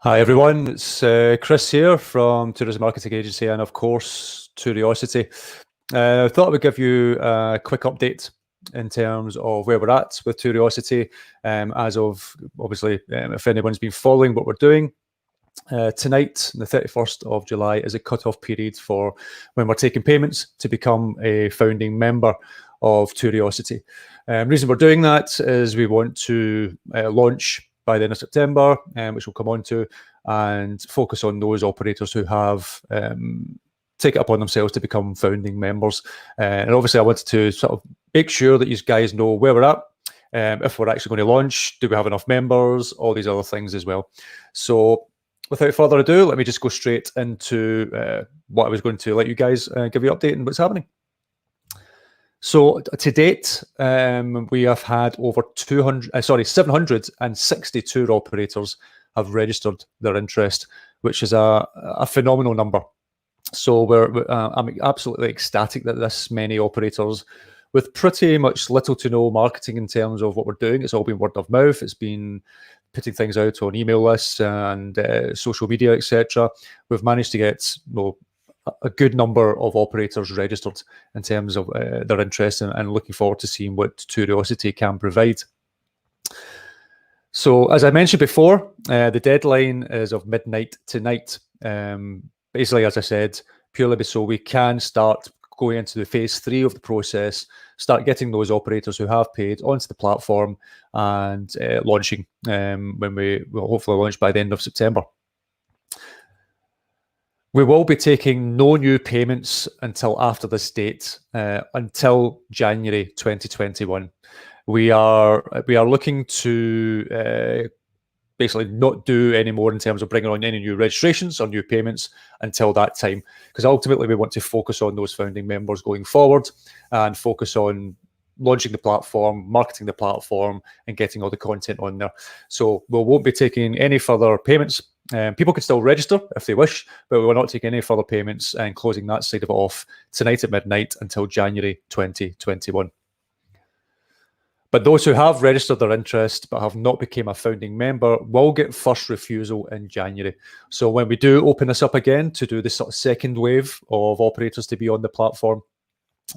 Hi everyone, it's Chris here from Tourism Marketing Agency and of course Touriosity. I thought I would give you a quick update in terms of where we're at with Touriosity as of, obviously, if anyone's been following what we're doing. Tonight, the 31st of July, is a cut-off period for when we're taking payments to become a founding member of Touriosity. Reason we're doing that is we want to launch by the end of September, which we'll come on to, and focus on those operators who have take it upon themselves to become founding members. And obviously I wanted to sort of make sure that you guys know where we're at, if we're actually going to launch, do we have enough members, all these other things as well. So without further ado, let me just go straight into what I was going to let you guys give you an update on what's happening. So to date, we have had over 762 operators have registered their interest, which is a phenomenal number. So I'm absolutely ecstatic that this many operators, with pretty much little to no marketing in terms of what we're doing, it's all been word of mouth. It's been putting things out on email lists and social media, etc. We've managed to get a good number of operators registered in terms of their interest and looking forward to seeing what Touriosity can provide. So as I mentioned before, the deadline is of midnight tonight. Basically, as I said, purely so we can start going into the phase 3 of the process, start getting those operators who have paid onto the platform and launching when we will hopefully launch by the end of September. We will be taking no new payments until after this date, until January 2021. We are looking to basically not do any more in terms of bringing on any new registrations or new payments until that time, because ultimately we want to focus on those founding members going forward and focus on launching the platform, marketing the platform, and getting all the content on there. So we won't be taking any further payments. People can still register if they wish, but we're not taking any further payments and closing that side of it off tonight at midnight until January 2021. But those who have registered their interest but have not become a founding member will get first refusal in January. So when we do open this up again to do this sort of second wave of operators to be on the platform,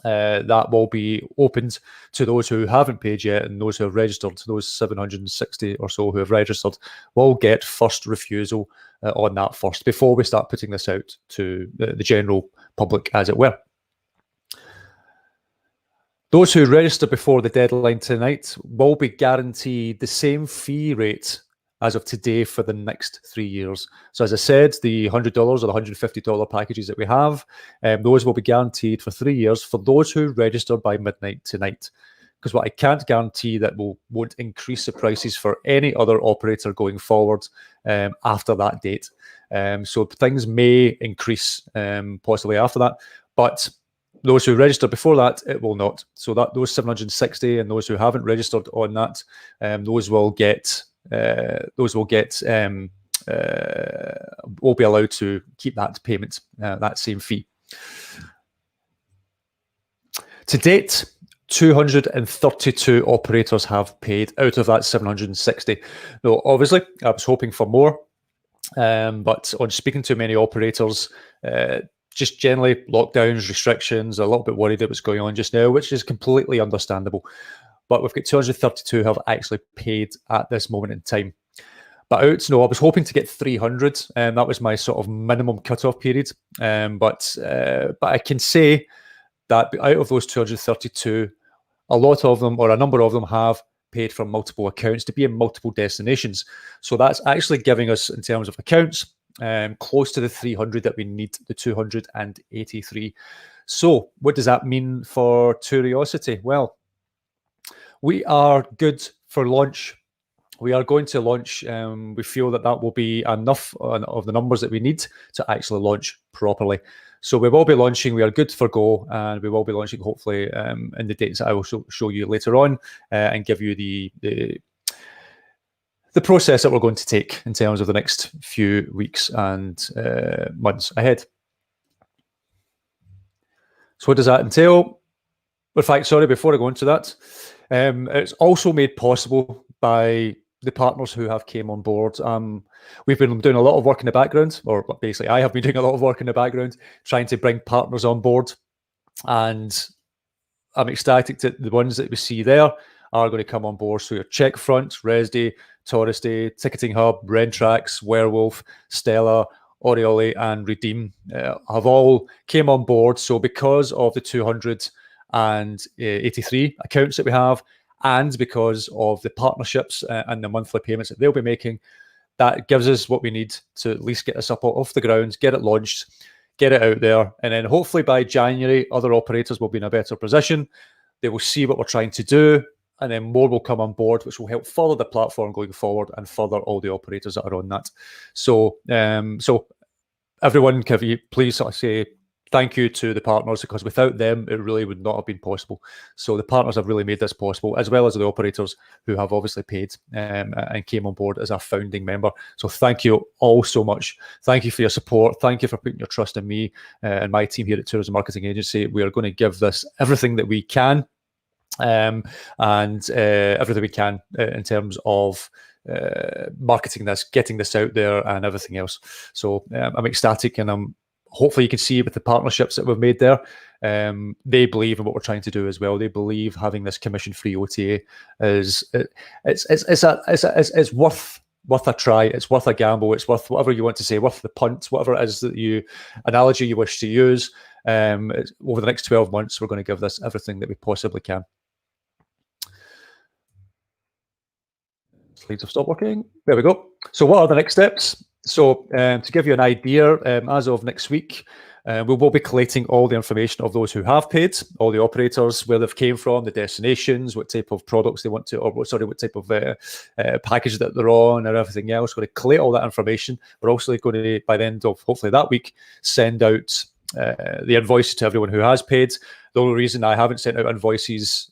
that will be opened to those who haven't paid yet, and those who have registered, those 760 or so who have registered, will get first refusal on that first, before we start putting this out to the general public, as it were. Those who register before the deadline tonight will be guaranteed the same fee rate as of today for the next 3 years. So as I said, the $100 or the $150 packages that we have, those will be guaranteed for 3 years for those who register by midnight tonight. Because what I can't guarantee that won't increase the prices for any other operator going forward after that date. So things may increase possibly after that, but those who register before that, it will not. So that those 760 and those who haven't registered on that, those will be allowed to keep that payment, that same fee. To date, 232 operators have paid out of that 760. Now, obviously, I was hoping for more, but on speaking to many operators, just generally lockdowns, restrictions, a little bit worried at what's going on just now, which is completely understandable. But we've got 232 who have actually paid at this moment in time. But I was hoping to get 300, and that was my sort of minimum cutoff period. But I can say that out of those 232, a lot of them, or a number of them, have paid from multiple accounts to be in multiple destinations. So that's actually giving us, in terms of accounts, close to the 300 that we need, the 283. So what does that mean for Touriosity? Well, we are good for launch. We are going to launch. We feel that will be enough of the numbers that we need to actually launch properly. So we will be launching. We are good for go, and we will be launching hopefully in the dates that I will show you later on, and give you the process that we're going to take in terms of the next few weeks and months ahead. So what does that entail? In fact, sorry, before I go into that, it's also made possible by the partners who have came on board. We've been doing a lot of work in the background, or basically I have been doing a lot of work in the background, trying to bring partners on board. And I'm ecstatic that the ones that we see there are going to come on board. So your Checkfront, Resdy, Touriosity, Ticketing Hub, Rentrax, Werewolf, Stella, Oriole, and Redeem have all came on board. So because of the 283 accounts that we have, and because of the partnerships and the monthly payments that they'll be making, that gives us what we need to at least get this up off the ground, get it launched, get it out there, and then hopefully by January, other operators will be in a better position. They will see what we're trying to do, and then more will come on board, which will help further the platform going forward and further all the operators that are on that. So, everyone, can you please sort of say thank you to the partners, because without them, it really would not have been possible. So the partners have really made this possible, as well as the operators who have obviously paid and came on board as a founding member. So thank you all so much. Thank you for your support. Thank you for putting your trust in me and my team here at Tourism Marketing Agency. We are going to give this everything that we can, and everything we can in terms of marketing this, getting this out there, and everything else. So I'm ecstatic, and hopefully you can see with the partnerships that we've made there, they believe in what we're trying to do as well. They believe having this commission-free OTA is it's worth a try. It's worth a gamble. It's worth whatever you want to say, worth the punt, whatever it is that analogy you wish to use. Over the next 12 months, we're going to give this everything that we possibly can. Slides have stopped working. There we go. So what are the next steps? So to give you an idea, as of next week, we will be collating all the information of those who have paid, all the operators, where they've came from, the destinations, what type of products they want to, or what type of package that they're on, and everything else. We're going to collate all that information. We're also going to, by the end of hopefully that week, send out the invoice to everyone who has paid. The only reason I haven't sent out invoices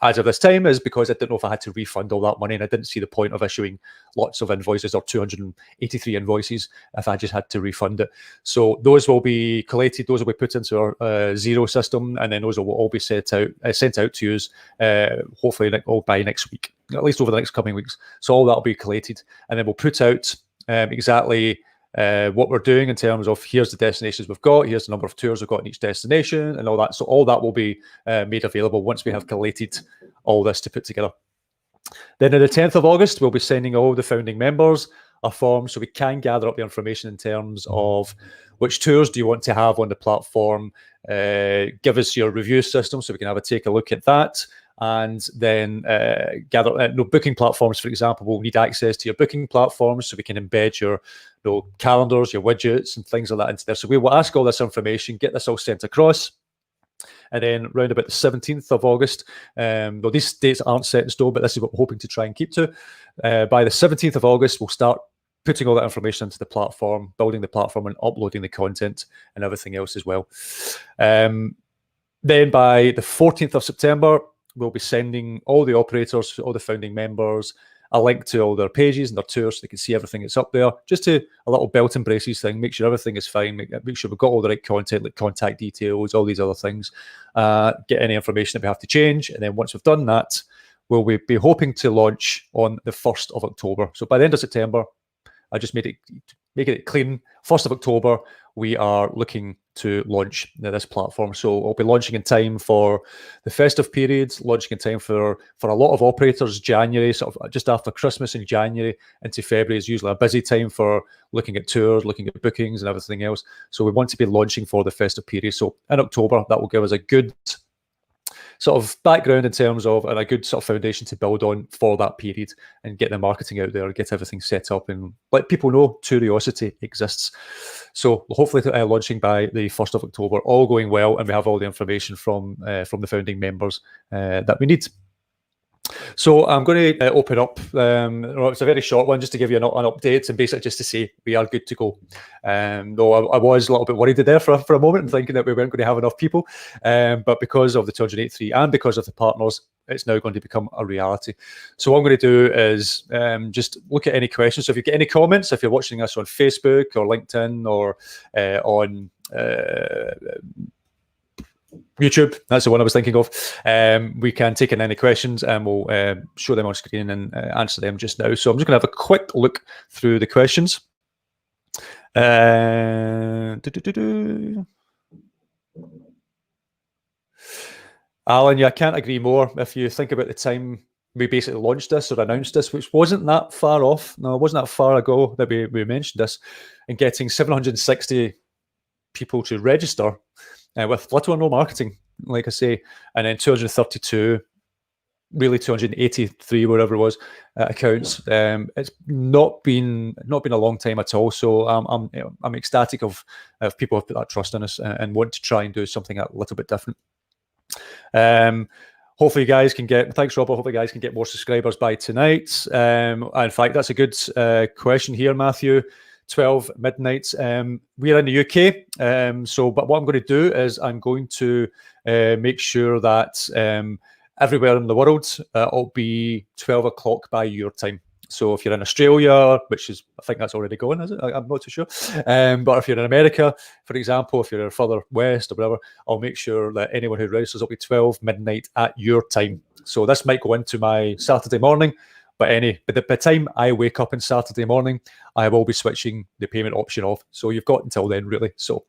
as of this time is because I didn't know if I had to refund all that money, and I didn't see the point of issuing lots of invoices, or 283 invoices, if I just had to refund it. So those will be collated, those will be put into our Xero system, and then those will all be sent out to you hopefully by next week, at least over the next coming weeks. So all that will be collated, and then we'll put out exactly what we're doing in terms of here's the destinations we've got, here's the number of tours we've got in each destination, and all that. So all that will be made available once we have collated all this to put together. Then on the 10th of August, we'll be sending all the founding members a form so we can gather up the information in terms of which tours do you want to have on the platform. Give us your review system so we can take a look at that. And then gather booking platforms, for example. We'll need access to your booking platforms so we can embed your calendars, your widgets, and things like that into there. So we will ask all this information, get this all sent across. And then round about the 17th of August, though these dates aren't set in stone, but this is what we're hoping to try and keep to. By the 17th of August, we'll start putting all that information into the platform, building the platform, and uploading the content and everything else as well. Then by the 14th of September, we'll be sending all the operators, all the founding members, a link to all their pages and their tours so they can see everything that's up there. Just a little belt and braces thing, make sure everything is fine, make sure we've got all the right content, like contact details, all these other things, get any information that we have to change. And then once we've done that, we'll be hoping to launch on the 1st of October. So by the end of September, I just making it clean. 1st of October, we are looking to launch this platform. So I'll be launching in time for the festive periods, launching in time for a lot of operators. January, sort of just after Christmas in January into February is usually a busy time for looking at tours, looking at bookings and everything else. So we want to be launching for the festive period. So in October, that will give us a good sort of background in terms of, and a good sort of foundation to build on for that period, and get the marketing out there, get everything set up, and let people know Touriosity exists. So hopefully launching by the 1st of October, all going well, and we have all the information from the founding members that we need. So I'm going to open up. It's a very short one, just to give you an update, and basically just to say we are good to go. Though I was a little bit worried there for a moment, thinking that we weren't going to have enough people. But because of the 283 and because of the partners, it's now going to become a reality. So what I'm going to do is just look at any questions. So if you get any comments, if you're watching us on Facebook or LinkedIn or on YouTube, that's the one I was thinking of. We can take in any questions and we'll show them on screen and answer them just now. So I'm just going to have a quick look through the questions. Alan, yeah, I can't agree more. If you think about the time we basically launched this or announced this, which wasn't that far off. No, it wasn't that far ago that we mentioned this, and getting 760 people to register with little or no marketing, like I say, and then 232, really 283, wherever it was, accounts. It's not been a long time at all. So I'm ecstatic of people have put that trust in us and want to try and do something a little bit different. Hopefully you guys can get, thanks Robert, hopefully you guys can get more subscribers by tonight. In fact, that's a good question here, Matthew. 12 midnight. We're in the UK. But what I'm going to do is I'm going to make sure that everywhere in the world, it'll be 12 o'clock by your time. So if you're in Australia, which is, I think that's already going, is it? I'm not too sure. But if you're in America, for example, if you're further west or whatever, I'll make sure that anyone who registers will be 12 midnight at your time. So this might go into my Saturday morning, but by the time I wake up on Saturday morning, I will be switching the payment option off. So you've got until then, really. So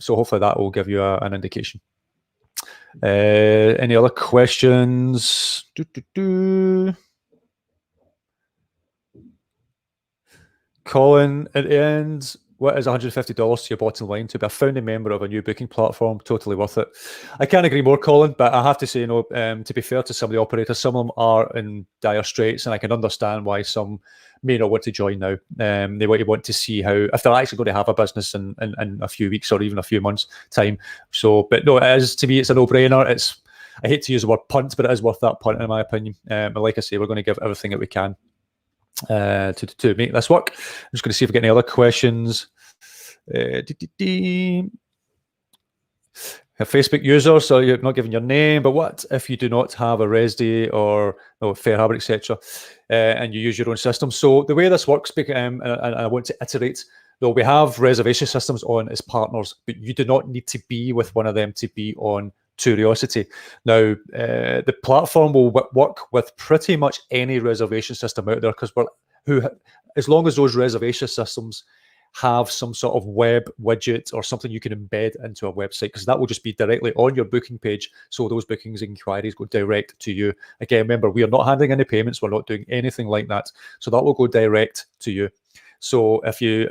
hopefully that will give you an indication. Any other questions? Colin, at the end, what is $150 to your bottom line to be a founding member of a new booking platform? Totally worth it. I can't agree more, Colin, but I have to say, to be fair to some of the operators, some of them are in dire straits, and I can understand why some may not want to join now. They want to see how, if they're actually going to have a business in a few weeks or even a few months' time. So, but no, to me, it's a no-brainer. I hate to use the word punt, but it is worth that punt in my opinion. But like I say, we're going to give everything that we can to make this work. I'm just going to see if we get any other questions. A Facebook user, so you're not giving your name, but what if you do not have a Resdy or Fair Harbor, etc., and you use your own system? So the way this works, and I want to iterate, though, we have reservation systems on as partners, but you do not need to be with one of them to be on Touriosity. Now, the platform will work with pretty much any reservation system out there, because as long as those reservation systems have some sort of web widget or something you can embed into a website, because that will just be directly on your booking page. So those bookings and inquiries go direct to you. Again, remember, we are not handling any payments. We're not doing anything like that. So that will go direct to you. So if you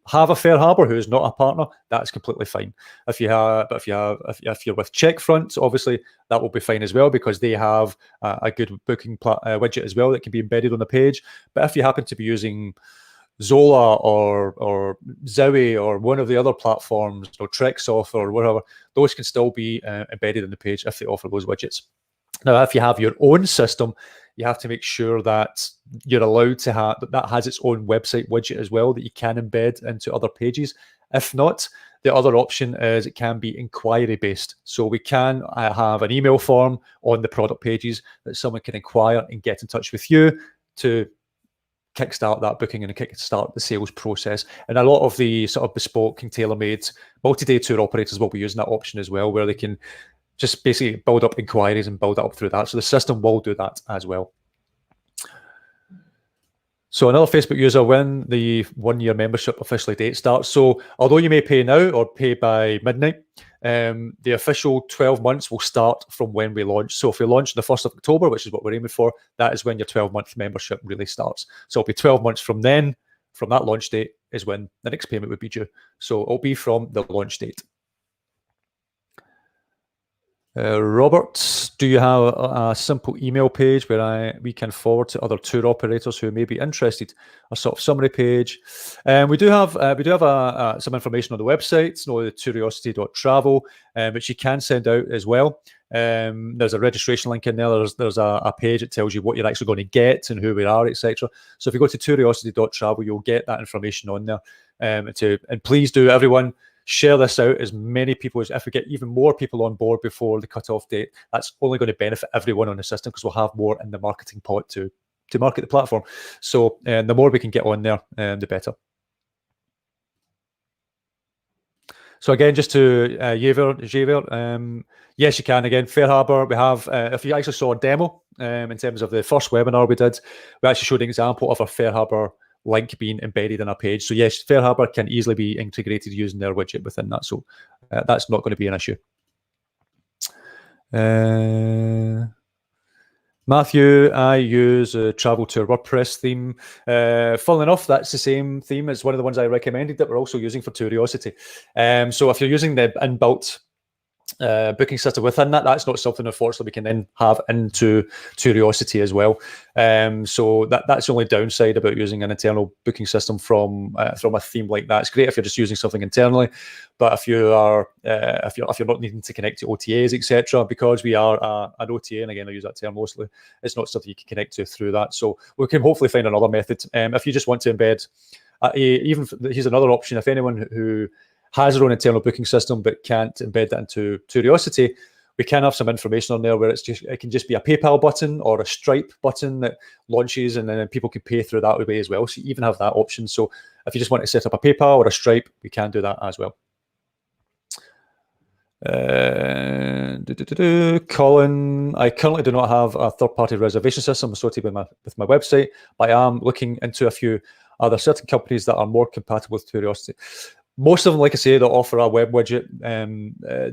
have a Fair Harbor who is not a partner, that's completely fine. If you're with Checkfront, obviously that will be fine as well, because they have a good booking widget as well that can be embedded on the page. But if you happen to be using Zola or Zowie or one of the other platforms, or Treksoft or whatever, those can still be embedded in the page if they offer those widgets. Now, if you have your own system, you have to make sure that you're allowed to have that has its own website widget as well that you can embed into other pages. If not, the other option is it can be inquiry based. So we can have an email form on the product pages that someone can inquire and get in touch with you to kickstart that booking and kickstart the sales process. And a lot of the sort of bespoke and tailor-made multi-day tour operators will be using that option as well, where they can just basically build up inquiries and build it up through that. So the system will do that as well. So another Facebook user, when the 1 year membership officially date starts. So although you may pay now or pay by midnight, the official 12 months will start from when we launch. So if we launch on the 1st of October, which is what we're aiming for, that is when your 12-month membership really starts. So it'll be 12 months from then. From that launch date is when the next payment would be due. So it'll be from the launch date. Robert, do you have a simple email page where we can forward to other tour operators who may be interested? A sort of summary page. We do have some information on the website, the Touriosity.travel, which you can send out as well. There's a registration link in there. There's a page that tells you what you're actually going to get and who we are, etc. So if you go to Touriosity.travel, you'll get that information on there. And please do, everyone, share this out as many people as if we get even more people on board before the cutoff date. That's only going to benefit everyone on the system, because we'll have more in the marketing pot to market the platform. So the more we can get on there, the better. So again, just to Javier, yes, you can. Again, Fair Harbor, we have, if you actually saw a demo in terms of the first webinar we did, we actually showed an example of a Fair Harbor link being embedded in a page. So yes, Fair Harbor can easily be integrated using their widget within that. So that's not going to be an issue. Matthew, I use a travel to WordPress theme. Funnily enough, that's the same theme as one of the ones I recommended that we're also using for Touriosity. So if you're using the inbuilt booking system within that, that's not something, unfortunately, we can then have into Touriosity as well. So that's the only downside about using an internal booking system from a theme like that. It's great if you're just using something internally, but if you are if you're not needing to connect to OTAs, etc., because we are an OTA, and again I use that term mostly, it's not something you can connect to through that. So we can hopefully find another method. If you just want to embed, here's another option. If anyone who has their own internal booking system but can't embed that into Touriosity, we can have some information on there where it can just be a PayPal button or a Stripe button that launches, and then people can pay through that way as well. So you even have that option. So if you just want to set up a PayPal or a Stripe, we can do that as well. Colin, I currently do not have a third-party reservation system associated with my website, but I am looking into a few other certain companies that are more compatible with Touriosity. Most of them, like I say, that offer a web widget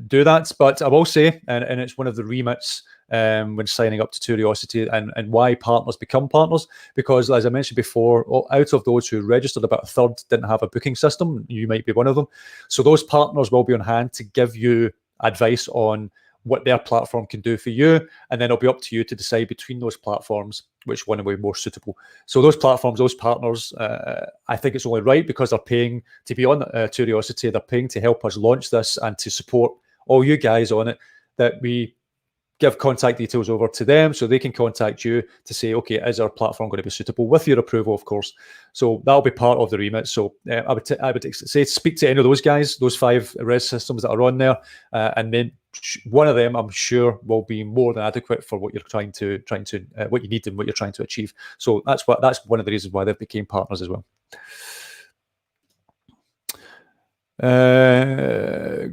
do that. But I will say, and it's one of the remits when signing up to Touriosity and why partners become partners, because as I mentioned before, out of those who registered, about a third didn't have a booking system. You might be one of them. So those partners will be on hand to give you advice on what their platform can do for you, and then it'll be up to you to decide between those platforms which one will be more suitable. So those platforms, those partners, I think it's only right, because they're paying to be on Touriosity, they're paying to help us launch this and to support all you guys on it, that we give contact details over to them so they can contact you to say, okay, is our platform going to be suitable, with your approval, of course. So that'll be part of the remit. So I would say speak to any of those guys, those 5 res systems that are on there, and then one of them, I'm sure, will be more than adequate for what you're trying to what you need and what you're trying to achieve. So that's one of the reasons why they became partners as well.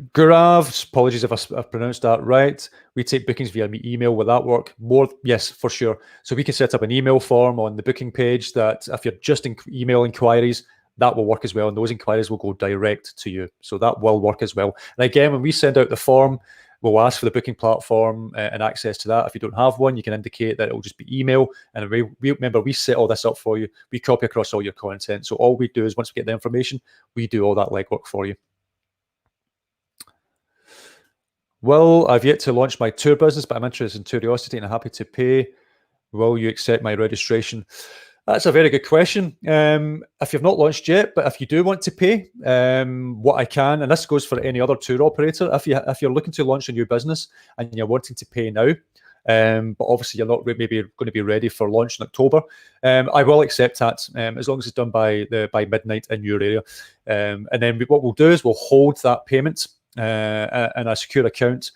Gurav, apologies if I've pronounced that right. We take bookings via email. Will that work? Yes, for sure. So we can set up an email form on the booking page that if you're just email inquiries, that will work as well. And those inquiries will go direct to you. So that will work as well. And again, when we send out the form, we'll ask for the booking platform and access to that. If you don't have one, you can indicate that it will just be email. And remember, we set all this up for you. We copy across all your content. So all we do is, once we get the information, we do all that legwork for you. Well, I've yet to launch my tour business, but I'm interested in Touriosity and I'm happy to pay. Will you accept my registration? That's a very good question. If you've not launched yet, but if you do want to pay, what I can, and this goes for any other tour operator, if you're looking to launch a new business and you're wanting to pay now, but obviously you're not maybe going to be ready for launch in October, I will accept that as long as it's done by midnight in your area. And then what we'll do is we'll hold that payment in a secure account.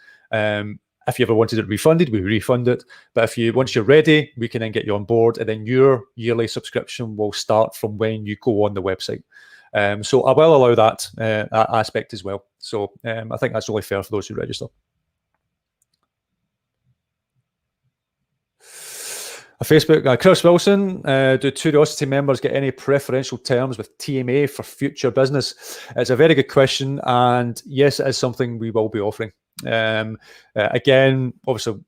If you ever wanted it refunded, we refund it. But once you're ready, we can then get you on board, and then your yearly subscription will start from when you go on the website. So I will allow that aspect as well. So I think that's only fair for those who register. Facebook, Chris Wilson, do Touriosity members get any preferential terms with TMA for future business? It's a very good question, and yes, it is something we will be offering. Again, obviously,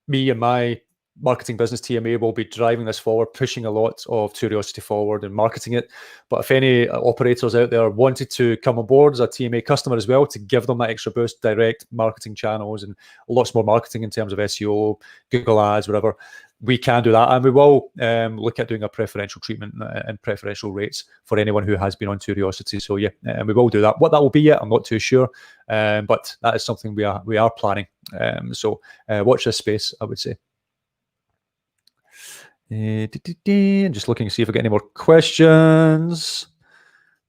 me and my marketing business TMA will be driving this forward, pushing a lot of Touriosity forward and marketing it. But if any operators out there wanted to come on board as a TMA customer as well, to give them that extra boost, direct marketing channels and lots more marketing in terms of SEO, Google Ads, whatever, we can do that. And we will look at doing a preferential treatment and preferential rates for anyone who has been on Touriosity. So yeah, we will do that. What that will be yet, I'm not too sure, but that is something we are planning. So watch this space, I would say. Just looking to see if I get any more questions.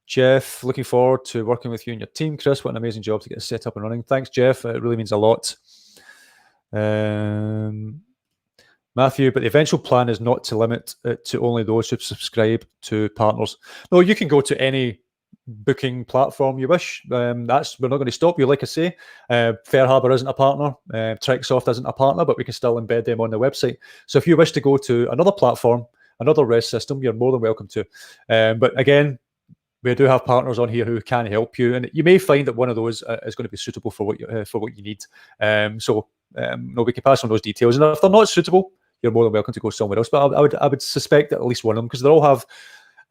Jeff, looking forward to working with you and your team. Chris, what an amazing job to get us set up and running. Thanks, Jeff. It really means a lot. Matthew, but the eventual plan is not to limit it to only those who subscribe to partners. No, you can go to any booking platform you wish. We're not going to stop you. Like I say, Fairharbour isn't a partner, Treksoft isn't a partner, but we can still embed them on the website. So if you wish to go to another platform, another REST system, you're more than welcome to. But again, we do have partners on here who can help you, and you may find that one of those is going to be suitable for what you need. No, we can pass on those details, and if they're not suitable, you're more than welcome to go somewhere else. But I would suspect that at least one of them, because they all have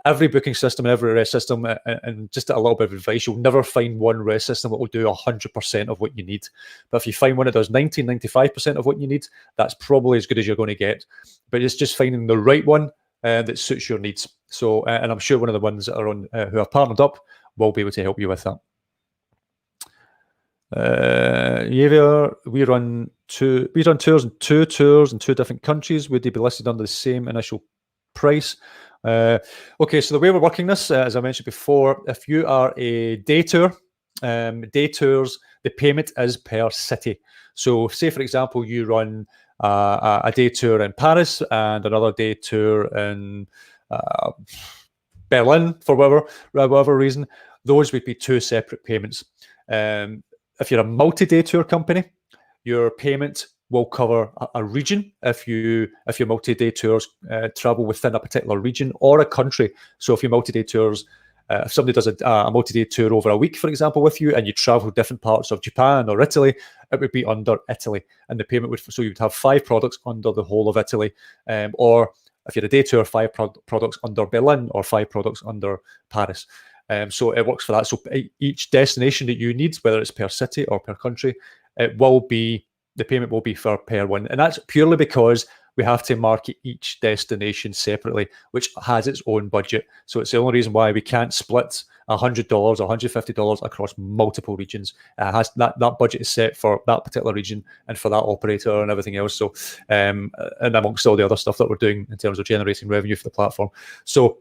every booking system and every REST system, and just a little bit of advice, you'll never find one REST system that will do 100% of what you need. But if you find one that does 95% of what you need, that's probably as good as you're going to get. But it's just finding the right one that suits your needs. So, and I'm sure one of the ones that are on who have partnered up will be able to help you with that. We run tours in 2 tours in 2 different countries. Would they be listed under the same initial price? Okay, so the way we're working this, as I mentioned before, if you are a day tour, day tours, the payment is per city. So say, for example, you run a day tour in Paris and another day tour in Berlin for whatever reason, those would be 2 separate payments. If you're a multi-day tour company, your payment will cover a region if your multi-day tours travel within a particular region or a country. So if your multi-day tours, if somebody does a multi-day tour over a week, for example, with you, and you travel different parts of Japan or Italy, it would be under Italy, and the payment would, so you'd have 5 products under the whole of Italy, or if you're a day tour, 5 products under Berlin or 5 products under Paris. So it works for that. So each destination that you need, whether it's per city or per country, the payment will be for per one. And that's purely because we have to market each destination separately, which has its own budget. So it's the only reason why we can't split $100 or $150 across multiple regions. That budget is set for that particular region and for that operator and everything else. So, and amongst all the other stuff that we're doing in terms of generating revenue for the platform. So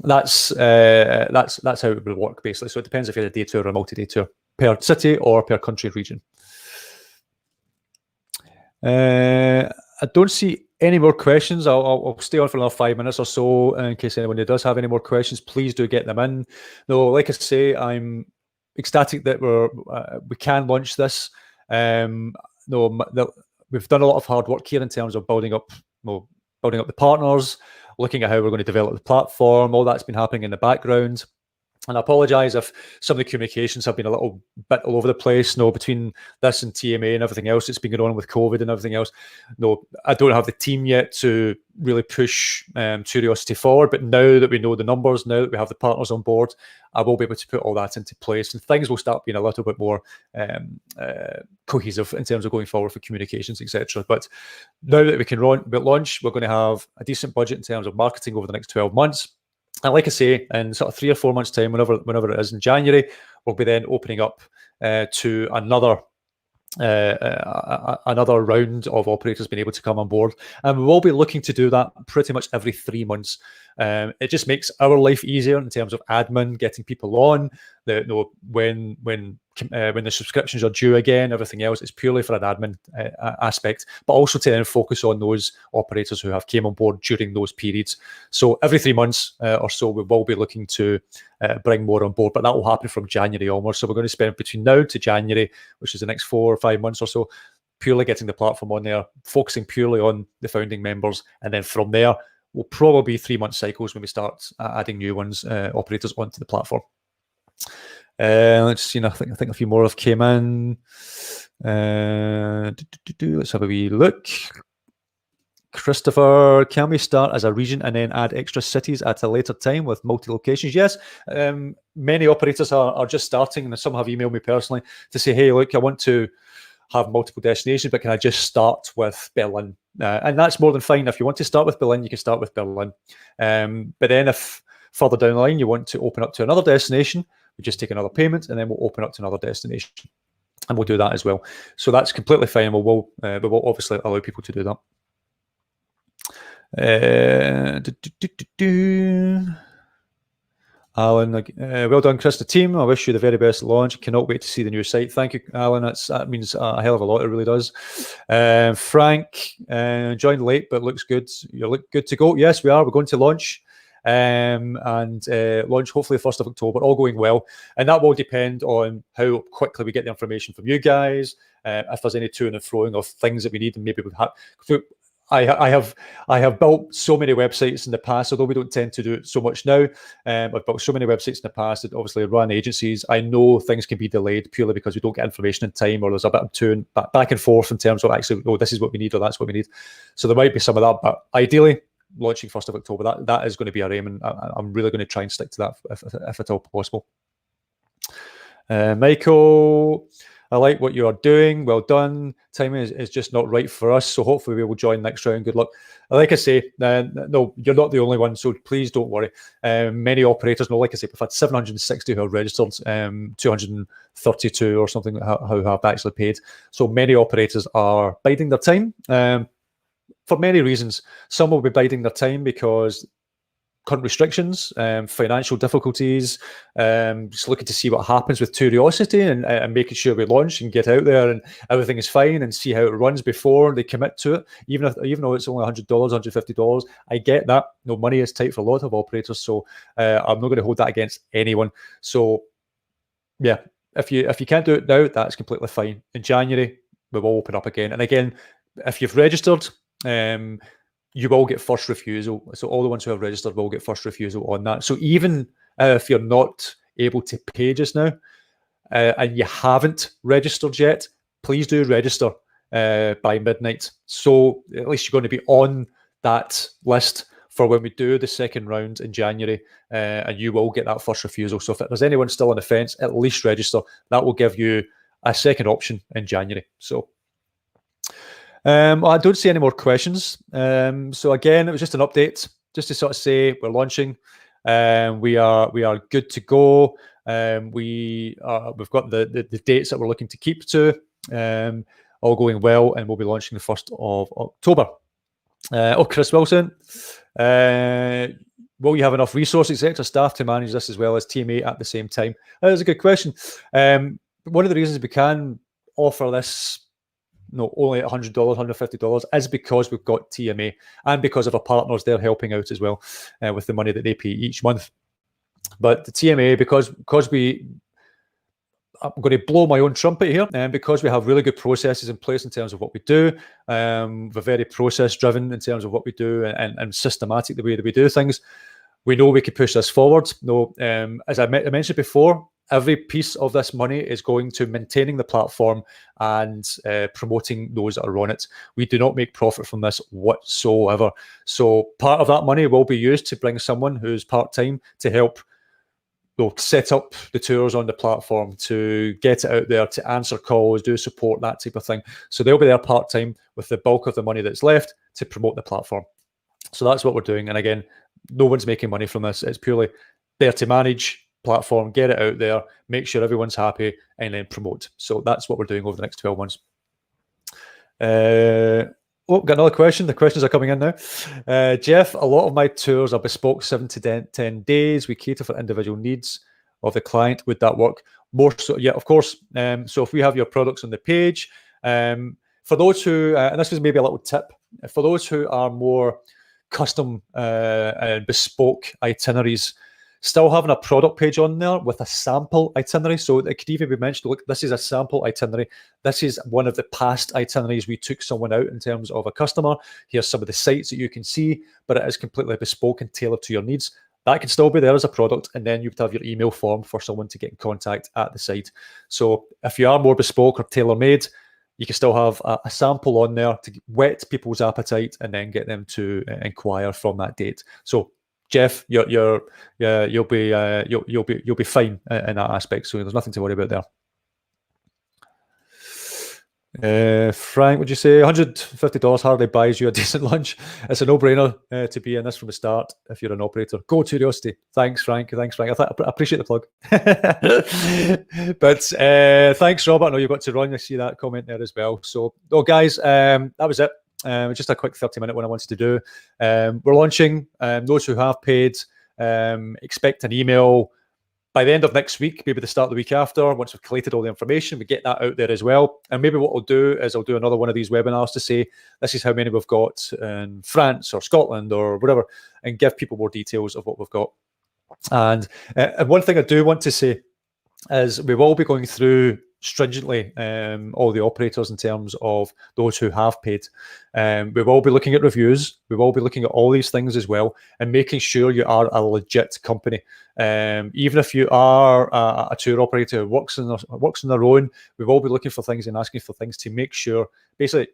that's how it will work basically. So it depends if you're a day tour or a multi-day tour, per city or per country region. I don't see any more questions. I'll stay on for another 5 minutes or so in case anyone does have any more questions. Please do get them in. No, like I say, I'm ecstatic that we can launch this. We've done a lot of hard work here in terms of building up the partners, looking at how we're going to develop the platform. All that's been happening in the background. And I apologize if some of the communications have been a little bit all over the place. Between this and TMA and everything else that's been going on with COVID and everything else. I don't have the team yet to really push Touriosity forward. But now that we know the numbers, now that we have the partners on board, I will be able to put all that into place, and things will start being a little bit more cohesive in terms of going forward for communications, etc. But now that we can launch, we're going to have a decent budget in terms of marketing over the next 12 months. And like I say, in sort of 3 or 4 months' time, whenever it is in January, we'll be then opening up to another round of operators being able to come on board, and we will be looking to do that pretty much every 3 months. It just makes our life easier in terms of admin, getting people on. When the subscriptions are due again, everything else is purely for an admin aspect, but also to then focus on those operators who have came on board during those periods. So every 3 months or so, we will be looking to bring more on board, but that will happen from January onwards. So we're going to spend between now to January, which is the next 4 or 5 months or so, purely getting the platform on there, focusing purely on the founding members, and then from there, we'll probably be 3-month cycles when we start adding new ones, operators onto the platform. Let's see. I think a few more have came in. Let's have a wee look. Christopher, can we start as a region and then add extra cities at a later time with multi-locations? Yes. Many operators are just starting, and some have emailed me personally to say, hey, look, I want to have multiple destinations, but can I just start with Berlin? And that's more than fine. If you want to start with Berlin, you can start with Berlin. But then if further down the line you want to open up to another destination, we just take another payment and then we'll open up to another destination, and we'll do that as well. So that's completely fine. We will obviously allow people to do that. Alan, well done, Chris, the team. I wish you the very best launch. Cannot wait to see the new site. Thank you, Alan. That means a hell of a lot. It really does. Frank, joined late, but looks good. You look good to go. Yes, we are. We're going to launch and launch hopefully the 1st of October, all going well. And that will depend on how quickly we get the information from you guys, if there's any to-ing and froing of things that we need, and maybe we have. I have built so many websites in the past, although we don't tend to do it so much now. I've built so many websites in the past that obviously run agencies. I know things can be delayed purely because we don't get information in time, or there's a bit of to back and forth in terms of actually, oh, this is what we need, or that's what we need. So there might be some of that, but ideally, launching 1st of October, that is going to be our aim, and I'm really going to try and stick to that if at all possible. Michael, I like what you are doing. Well done. Timing is just not right for us. So hopefully we will join next round. Good luck. Like I say, no, you're not the only one. So please don't worry. Many operators, no, like I say, we've had 760 who are registered, 232 or something who have actually paid. So many operators are biding their time for many reasons. Some will be biding their time because current restrictions, financial difficulties, just looking to see what happens with Touriosity and making sure we launch and get out there and everything is fine, and see how it runs before they commit to it. Even though it's only $100, $150, I get that. No, money is tight for a lot of operators, so I'm not going to hold that against anyone. So yeah, if you can't do it now, that's completely fine. In January, we will open up again. And again, if you've registered, you will get first refusal. So all the ones who have registered will get first refusal on that. So even if you're not able to pay just now, and you haven't registered yet, please do register by midnight. So at least you're going to be on that list for when we do the second round in January, and you will get that first refusal. So if there's anyone still on the fence, at least register. That will give you a second option in January. So I don't see any more questions. So again, it was just an update, just to sort of say we're launching. We are good to go. We've got the dates that we're looking to keep to, all going well, and we'll be launching the 1st of October. Chris Wilson, will you have enough resources, etc., staff to manage this as well as TMA at the same time? That's a good question. One of the reasons we can offer this only at $100, $150 is because we've got TMA, and because of our partners, they're helping out as well with the money that they pay each month. But the TMA, because I'm going to blow my own trumpet here, and because we have really good processes in place in terms of what we do, we're very process driven in terms of what we do, and systematic the way that we do things. We know we can push this forward. As I mentioned before, every piece of this money is going to maintaining the platform and promoting those that are on it. We do not make profit from this whatsoever. So part of that money will be used to bring someone who's part-time to help set up the tours on the platform, to get it out there, to answer calls, do support, that type of thing. So they'll be there part-time with the bulk of the money that's left to promote the platform. So that's what we're doing. And again, no one's making money from this. It's purely there to manage platform, get it out there, make sure everyone's happy, and then promote. So that's what we're doing over the next 12 months. Got another question. The questions are coming in now. Jeff, a lot of my tours are bespoke 7 to 10 days. We cater for individual needs of the client. Would that work? More so, yeah, of course. So if we have your products on the page, for those who, and this was maybe a little tip, for those who are more custom and bespoke itineraries, still having a product page on there with a sample itinerary. So it could even be mentioned, look, this is a sample itinerary. This is one of the past itineraries we took someone out in terms of a customer. Here's some of the sites that you can see, but it is completely bespoke and tailored to your needs. That can still be there as a product, and then you would have your email form for someone to get in contact at the site. So if you are more bespoke or tailor-made, you can still have a sample on there to whet people's appetite and then get them to inquire from that date. So Jeff, you'll be fine in that aspect. So there's nothing to worry about there. Frank, would you say $150 hardly buys you a decent lunch? It's a no-brainer to be in this from the start if you're an operator. Go Touriosity. Thanks, Frank. I appreciate the plug. But thanks, Robert. I know you've got to run. I see that comment there as well. So, guys, that was it. Just a quick 30-minute one I wanted to do. We're launching. Those who have paid, expect an email by the end of next week, maybe the start of the week after, once we've collated all the information, we get that out there as well. And maybe what I'll do is I'll do another one of these webinars to say, this is how many we've got in France or Scotland or whatever, and give people more details of what we've got. And one thing I do want to say is we will be going through stringently all the operators in terms of those who have paid. We will be looking at reviews. We will be looking at all these things as well and making sure you are a legit company. Even if you are a tour operator who works on their own, we will be looking for things and asking for things to make sure, basically,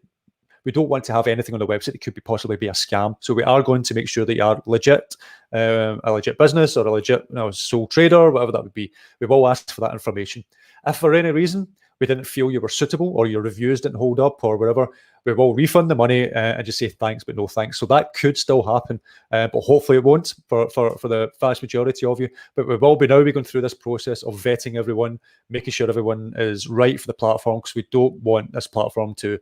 we don't want to have anything on the website that could possibly be a scam. So we are going to make sure that you are legit, a legit business or a legit sole trader, whatever that would be. We will ask for that information. If for any reason we didn't feel you were suitable or your reviews didn't hold up or whatever, we will refund the money and just say thanks, but no thanks. So that could still happen, but hopefully it won't for the vast majority of you. But we will be now going through this process of vetting everyone, making sure everyone is right for the platform, because we don't want this platform to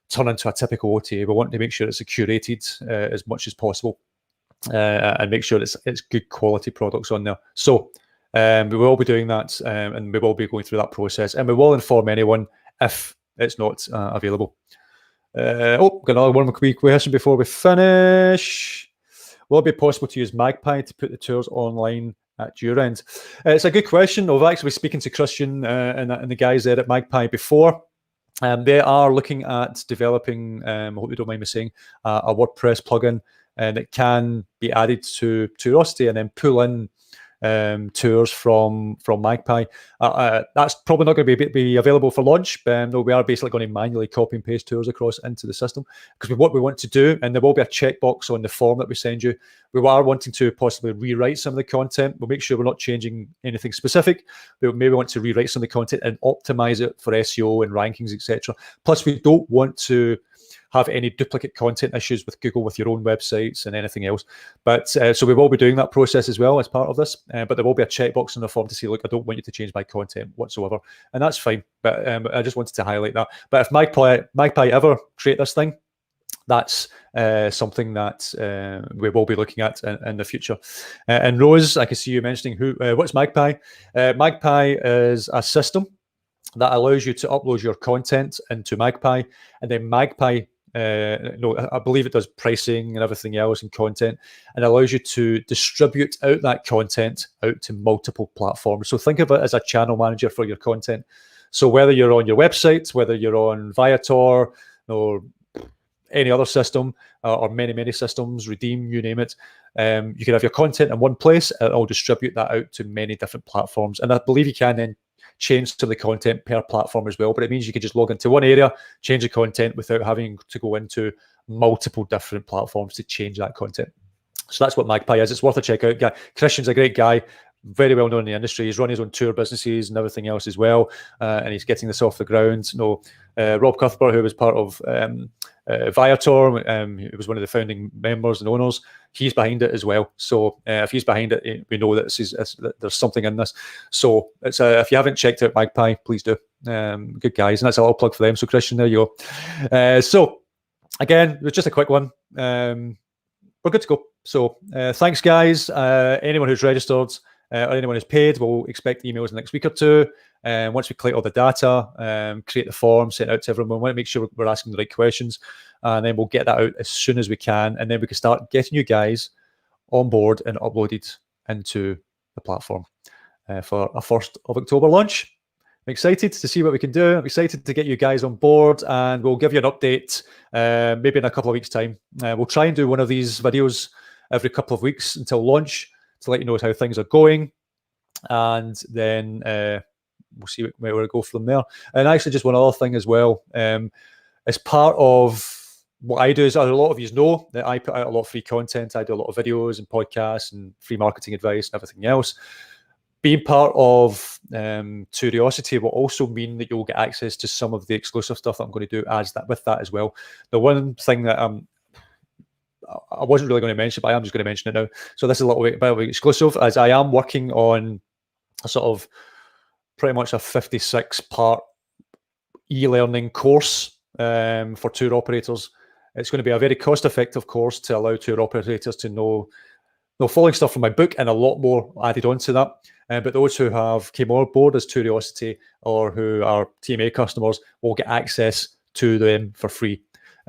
turn into a typical OTA. We want to make sure it's curated as much as possible and make sure it's good quality products on there. So we will be doing that and we will be going through that process, and we will inform anyone if it's not available. Got another one quick question before we finish. Will it be possible to use Magpie to put the tours online at your end? It's a good question. I've actually been speaking to Christian and the guys there at Magpie before. They are looking at developing, I hope you don't mind me saying, a WordPress plugin that can be added to Touriosity and then pull in tours from Magpie. That's probably not going to be available for launch. No, we are basically going to manually copy and paste tours across into the system, because what we want to do, and there will be a checkbox on the form that we send you, we are wanting to possibly rewrite some of the content. We'll make sure we're not changing anything specific, but we maybe want to rewrite some of the content and optimize it for SEO and rankings, etc. Plus, we don't want to have any duplicate content issues with Google with your own websites and anything else. But so we will be doing that process as well as part of this. But there will be a checkbox in the form to say, look, I don't want you to change my content whatsoever. And that's fine. But I just wanted to highlight that. But if Magpie ever create this thing, that's something that we will be looking at in the future. And Rose, I can see you mentioning what's Magpie. Magpie is a system that allows you to upload your content into Magpie, and then Magpie, I believe it does pricing and everything else and content, and allows you to distribute out that content out to multiple platforms. So think of it as a channel manager for your content. So whether you're on your website, whether you're on Viator or any other system, or many systems, Redeem, you name it, you can have your content in one place and it'll distribute that out to many different platforms. And I believe you can then change some of the content per platform as well, but it means you can just log into one area, change the content without having to go into multiple different platforms to change that content. So that's what Magpie is. It's worth a check out. Christian's a great guy, very well known in the industry. He's run his own tour businesses and everything else as well, and he's getting this off the ground. Rob Cuthbert, who was part of Viator, who was one of the founding members and owners, he's behind it as well. So if he's behind it, we know that there's something in this. So it's if you haven't checked out Magpie, please do. Good guys, and that's a little plug for them. So Christian, there you go. So again, it was just a quick one. We're good to go. So thanks, guys. Anyone who's registered or anyone who's paid, we'll expect emails in the next week or two. Once we collect all the data, create the form, send it out to everyone. We want to make sure we're asking the right questions, and then we'll get that out as soon as we can, and then we can start getting you guys on board and uploaded into the platform for a 1st of October launch. I'm excited to see what we can do. I'm excited to get you guys on board, and we'll give you an update maybe in a couple of weeks' time. We'll try and do one of these videos every couple of weeks until launch to let you know how things are going, and then we'll see where we go from there. And actually, just one other thing as well. As part of what I do, is a lot of you know that I put out a lot of free content. I do a lot of videos and podcasts and free marketing advice and everything else. Being part of Touriosity will also mean that you'll get access to some of the exclusive stuff that I'm going to do with that as well. The one thing that I wasn't really going to mention, but I am just going to mention it now. So this is a little bit of exclusive, as I am working on a sort of pretty much a 56-part e-learning course for tour operators. It's going to be a very cost-effective course to allow tour operators to know following stuff from my book and a lot more added onto that. But those who have came on board as Touriosity or who are TMA customers will get access to them for free.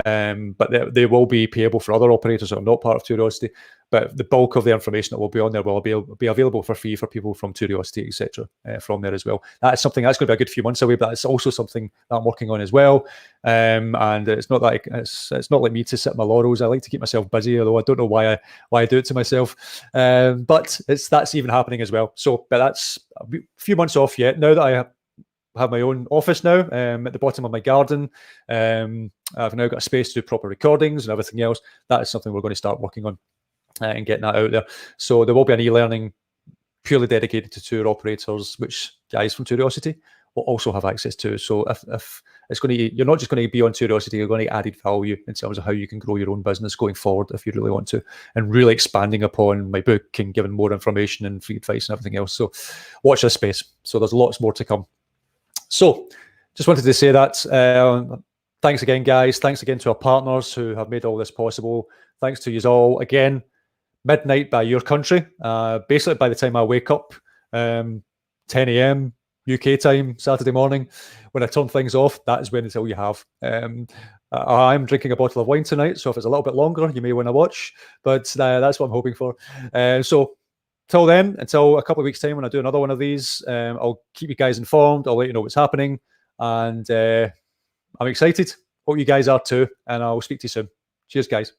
But they will be payable for other operators that are not part of Touriosity. But the bulk of the information that will be on there will be available for free for people from Touriosity, etc. From there as well. That's something that's going to be a good few months away, but it's also something that I'm working on as well. And it's not like it's not like me to sit on my laurels. I like to keep myself busy, although I don't know why I do it to myself. But that's even happening as well. So, but that's a few months off yet. Now that I have my own office now at the bottom of my garden. I've now got a space to do proper recordings and everything else. That is something we're going to start working on and getting that out there. So there will be an e-learning purely dedicated to tour operators, which guys from Touriosity will also have access to. So if it's going to, you're not just going to be on Touriosity, you're going to get added value in terms of how you can grow your own business going forward if you really want to, and really expanding upon my book and giving more information and free advice and everything else. So watch this space. So there's lots more to come. So just wanted to say that. Thanks again, guys. Thanks again to our partners who have made all this possible. Thanks to you all again. Midnight by your country. Basically, by the time I wake up, 10 a.m. UK time, Saturday morning, when I turn things off, that is when it's all you have. I'm drinking a bottle of wine tonight, so if it's a little bit longer, you may want to watch, but that's what I'm hoping for. So till then, until a couple of weeks' time when I do another one of these, I'll keep you guys informed. I'll let you know what's happening, and I'm excited. Hope you guys are too, and I'll speak to you soon. Cheers, guys.